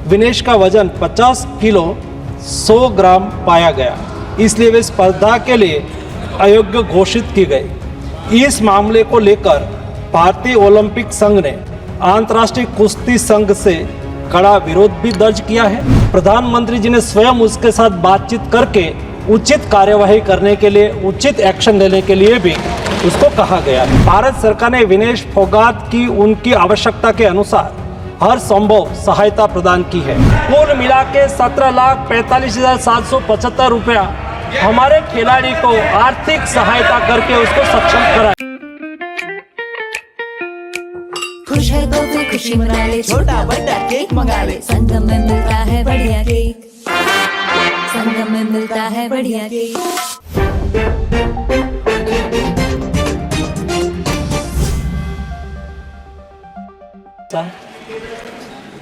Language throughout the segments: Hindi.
विनेश का वजन 50 किलो 100 ग्राम पाया गया, इसलिए वे स्पर्धा के लिए अयोग्य घोषित की गई। इस मामले को लेकर भारतीय ओलंपिक संघ ने अंतर्राष्ट्रीय कुश्ती संघ से कड़ा विरोध भी दर्ज किया है। प्रधानमंत्री जी ने स्वयं उसके साथ बातचीत करके उचित कार्यवाही करने के लिए, उचित एक्शन लेने के लिए भी उसको कहा गया है। भारत सरकार ने विनेश फोगाट की उनकी आवश्यकता के अनुसार हर संभव सहायता प्रदान की है। कुल मिला के 17,45,775 रुपया हमारे खिलाड़ी को आर्थिक सहायता करके उसको सक्षम कराया। खुश है तो फिर खुशी मना ले, छोटा बड़ा केक मंगा ले, संगम में मिलता है बढ़िया केक, संगम में मिलता है बढ़िया केक।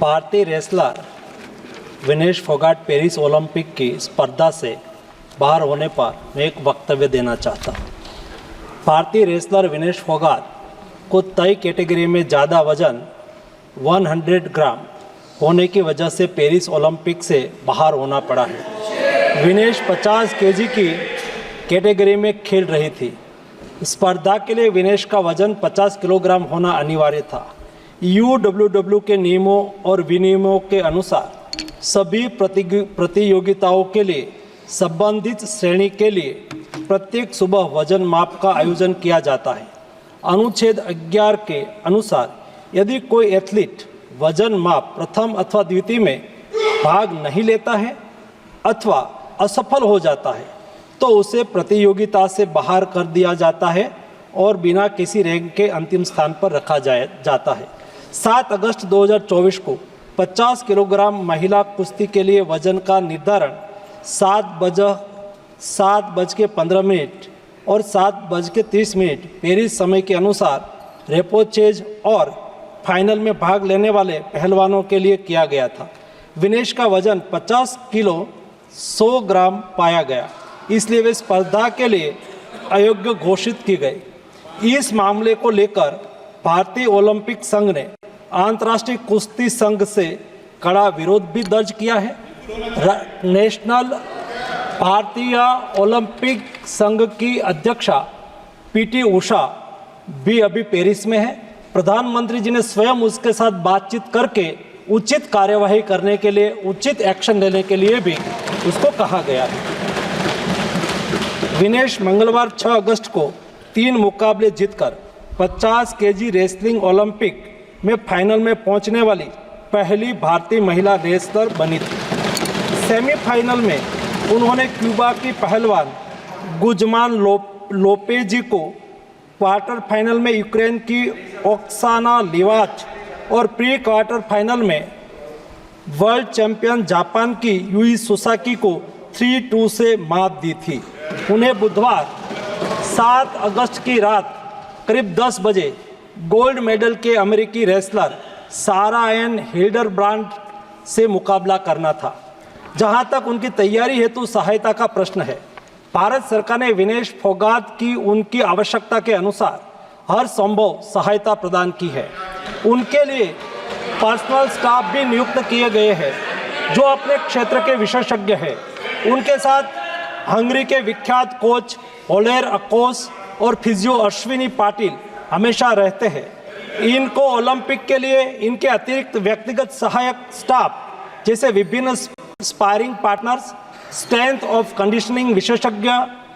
भारतीय wrestler Vinesh Phogat Paris Olympic की स्पर्धा से बाहर होने पर मैं एक वक्तव्य देना चाहता हूँ। भारतीय रेसलर विनेश फोगाट को तय कैटेगरी में ज़्यादा वजन 100 ग्राम होने की वजह से पेरिस ओलंपिक से बाहर होना पड़ा है। विनेश 50 केजी की कैटेगरी में खेल रही थी। स्पर्धा के लिए विनेश का वजन 50 किलोग्राम होना अनिवार्य था। UWW के नियमों और विनियमों के अनुसार सभी प्रतियोगिताओं के लिए संबंधित श्रेणी के लिए प्रत्येक सुबह वजन माप का आयोजन किया जाता है। अनुच्छेद 11 के अनुसार यदि कोई एथलीट वजन माप प्रथम अथवा द्वितीय में भाग नहीं लेता है अथवा असफल हो जाता है तो उसे प्रतियोगिता से बाहर कर दिया जाता है और बिना किसी रैंक के अंतिम स्थान पर रखा जाता है। 7 अगस्त 2024 को 50 किलोग्राम महिला कुश्ती के लिए वजन का निर्धारण 7:15 और 7:30 पेरिस समय के अनुसार रेपोचेज और फाइनल में भाग लेने वाले पहलवानों के लिए किया गया था। विनेश का वजन 50 किलो 100 ग्राम पाया गया, इसलिए वे स्पर्धा के लिए अयोग्य घोषित की गई। इस मामले को लेकर भारतीय ओलंपिक संघ ने अंतर्राष्ट्रीय कुश्ती संघ से कड़ा विरोध भी दर्ज किया है। नेशनल भारतीय ओलंपिक संघ की अध्यक्षा PT उषा भी अभी पेरिस में है। प्रधानमंत्री जी ने स्वयं उसके साथ बातचीत करके उचित कार्यवाही करने के लिए, उचित एक्शन लेने के लिए भी उसको कहा गया है। विनेश मंगलवार 6 अगस्त को 3 मुकाबले जीतकर 50 केजी रेसलिंग ओलंपिक में फाइनल में पहुंचने वाली पहली भारतीय महिला रेसलर बनी थी। सेमीफाइनल में उन्होंने क्यूबा की पहलवान गुजमान लोपेजी को, क्वार्टर फाइनल में यूक्रेन की ओक्साना लिवाच और प्री क्वार्टर फाइनल में वर्ल्ड चैंपियन जापान की यूई सुसाकी को 3-2 से मात दी थी। उन्हें बुधवार 7 अगस्त की रात करीब 10 बजे गोल्ड मेडल के अमेरिकी रेसलर सारा एन हिल्डरब्रांड से मुकाबला करना था। जहां तक उनकी तैयारी हेतु सहायता का प्रश्न है, भारत सरकार ने विनेश फोगाट की उनकी आवश्यकता के अनुसार हर संभव सहायता प्रदान की है। उनके लिए पर्सनल स्टाफ भी नियुक्त किए गए हैं जो अपने क्षेत्र के विशेषज्ञ हैं। उनके साथ हंगरी के विख्यात कोच ओलेर अकोस और फिजियो अश्विनी पाटिल हमेशा रहते हैं। इनको ओलंपिक के लिए इनके अतिरिक्त व्यक्तिगत सहायक स्टाफ जैसे विभिन्न sparring partners, strength of conditioning विशेषज्ञ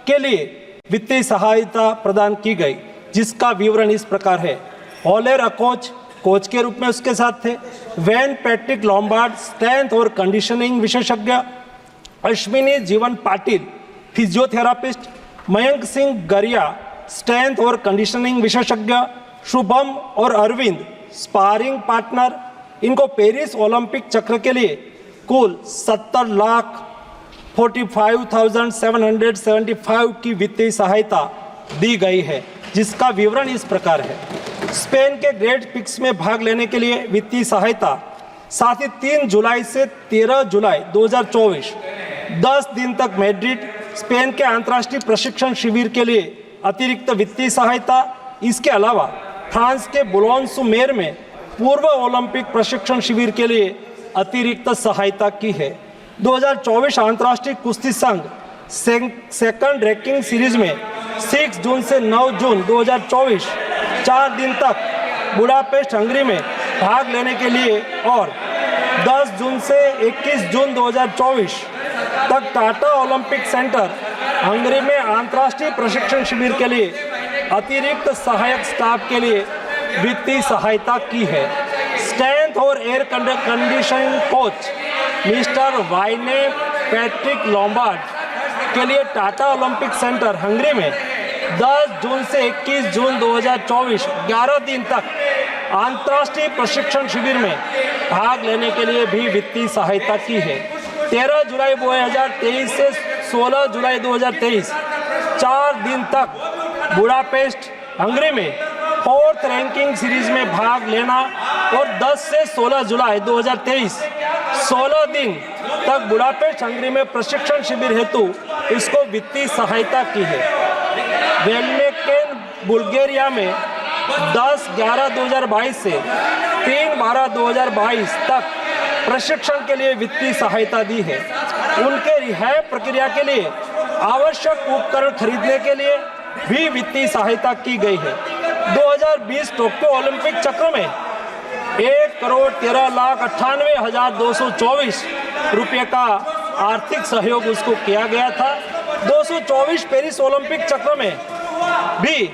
के लिए वित्तीय सहायता प्रदान की गई, जिसका विवरण इस प्रकार है। ओलेर अकोच कोच के रूप में उसके साथ थे, वैन पैट्रिक लॉम्बार्ड स्ट्रेंथ और कंडीशनिंग विशेषज्ञ, अश्विनी जीवन पाटिल फिजियोथेरापिस्ट, मयंक सिंह गरिया स्ट्रेंथ और कंडीशनिंग विशेषज्ञ, शुभम और अरविंद स्पारिंग पार्टनर। इनको पेरिस ओलंपिक चक्र के लिए कुल 70,45,775 की वित्तीय सहायता दी गई है, जिसका विवरण इस प्रकार है। स्पेन के ग्रेट पिक्स में भाग लेने के लिए वित्तीय सहायता, साथ ही 3 जुलाई से 13 जुलाई 2024 10 दिन तक मैड्रिड स्पेन के अंतर्राष्ट्रीय प्रशिक्षण शिविर के लिए अतिरिक्त वित्तीय सहायता। इसके अलावा फ्रांस के बुलोन-sur-mer में पूर्व ओलंपिक प्रशिक्षण शिविर के लिए अतिरिक्त सहायता की है। 2024 अंतर्राष्ट्रीय कुश्ती संघ सेकंड रैंकिंग सीरीज में 6 जून से 9 जून 2024 4 दिन तक बुडापेस्ट हंगरी में भाग लेने के लिए और 10 जून से 21 जून 2024 तक टाटा ओलंपिक सेंटर हंगरी में अंतर्राष्ट्रीय प्रशिक्षण शिविर के लिए अतिरिक्त सहायक स्टाफ के लिए वित्तीय सहायता की है। स्ट्रेंथ और air conditioning coach mister Wayne Patrick Lombard के लिए टाटा ओलंपिक सेंटर हंगरी में 10 जून से 21 जून 2024 11 दिन तक अंतर्राष्ट्रीय प्रशिक्षण शिविर में भाग लेने के लिए भी वित्तीय सहायता की है। 13 जुलाई 2023 से 16 जुलाई 2023 4 दिन तक बुडापेस्ट हंगरी में 4th रैंकिंग सीरीज में भाग लेना और 10 से 16 जुलाई 2023 16 दिन तक बुडापेस्ट हंगरी में प्रशिक्षण शिविर हेतु इसको वित्तीय सहायता की है। वेलमेकेन बुल्गारिया में 10/11/2022 से 3/12/2022 तक प्रशिक्षण के लिए वित्तीय सहायता दी है। उनके रिहाई प्रक्रिया के लिए आवश्यक उपकरण खरीदने के लिए भी वित्तीय सहायता की गई है। 2020 टोक्यो ओलंपिक चक्र में 1,13,98,224 रुपये का आर्थिक सहयोग उसको किया गया था। 224 पेरिस ओलंपिक चक्र में भी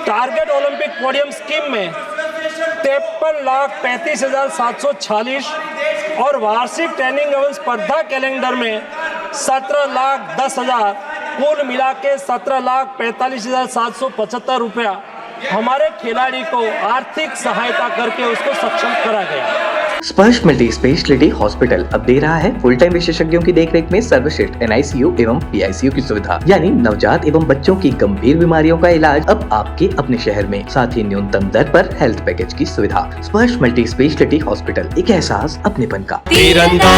टारगेट ओलंपिक पोडियम स्कीम में 53,35,746 और वार्षिक ट्रेनिंग एवं स्पर्धा कैलेंडर में 17,10,000 कुल मिला के 17,45,775 रुपया हमारे खिलाड़ी को आर्थिक सहायता करके उसको सक्षम करा गया। स्पर्श मल्टी स्पेशलिटी हॉस्पिटल अब दे रहा है फुल टाइम विशेषज्ञों की देखरेख में सर्वश्रेष्ठ NICU एवं PICU की सुविधा, यानी नवजात एवं बच्चों की गंभीर बीमारियों का इलाज अब आपके अपने शहर में, साथ ही न्यूनतम दर पर हेल्थ पैकेज की सुविधा। स्पर्श मल्टी स्पेशलिटी हॉस्पिटल, एक एहसास अपनेपन का। तीरंदाज।